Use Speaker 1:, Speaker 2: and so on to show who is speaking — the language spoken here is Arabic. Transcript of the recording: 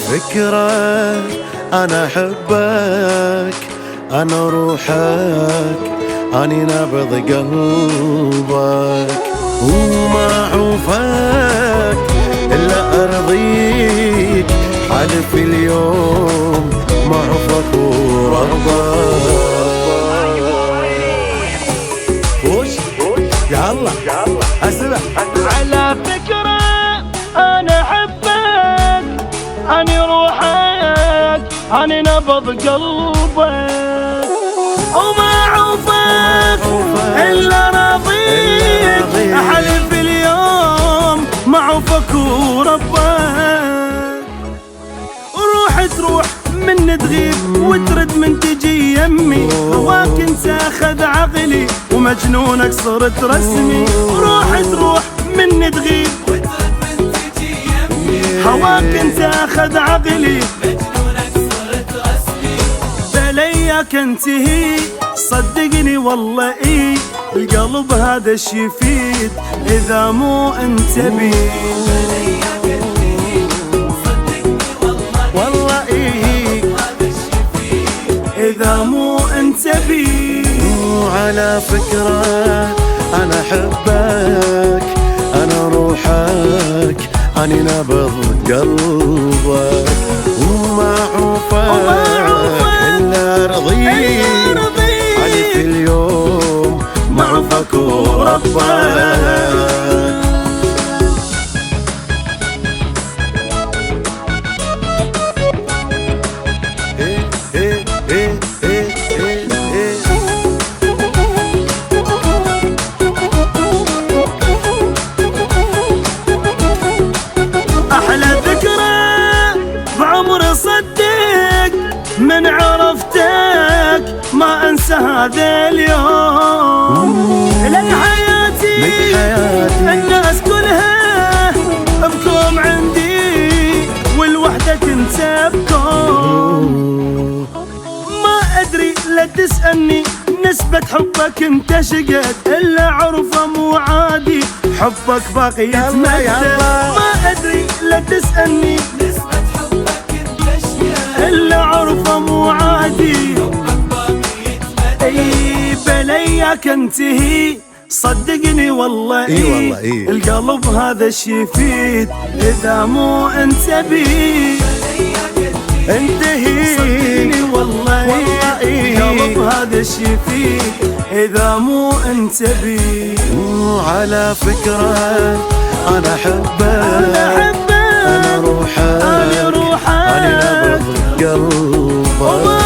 Speaker 1: فكرة أنا أحبك، أنا روحك، أني نبض قلبك، وما أعوفك إلا أرضيك، حلف اليوم ما أعوفك وربك. وش يلا أسمع
Speaker 2: على فكرة أنا أحبك، أني روحك، أني نبض قلبك، وما أعوفك إلا راضيك، أحلف اليوم ما أعوفك وربك. روح تروح من تغيب وترد من تجي يمي، هواك انت اخذ عقلي ومجنونك صرت رسمي. روح تروح من تغيب وترد من تجي يمي، هواك انت اخذ عقلي ومجنونك صرت رسمي. بليك انتهي صدقني والله ايه، القلب هذا الشي يفيد اذا مو انت بيه. إذا مو أنت بي.
Speaker 1: وعلى فكرة أنا أحبك، أنا روحك، أني نبض قلبك، وما أعوفك إلا أرضيك، حلف اليوم ما أعوفك وربك.
Speaker 2: من عرفتك ما انسى هذا اليوم، لك حياتي الناس كلها بكوم عندي، والوحدك انت بكوم. ما ادري لا تسألني نسبة حبك انت شقد، الا عرفه مو عادي حبك باقي يتمدد. ما ادري لا تسألني نسبة حبك انت شقد، الا عرفه مو عادي حبك باقي يتمدد. اي بليك انتهي صدقني والله
Speaker 1: إيه
Speaker 2: القلب هذا الشي يفيد اذا مو انت بيه. انتهي صدقني والله القلب هذا الشي يفيد اذا مو انت بيه.
Speaker 1: وعلى فكرة أنا أحبك،
Speaker 2: أنا
Speaker 1: روحك،
Speaker 2: أنا
Speaker 1: نبض قلبك.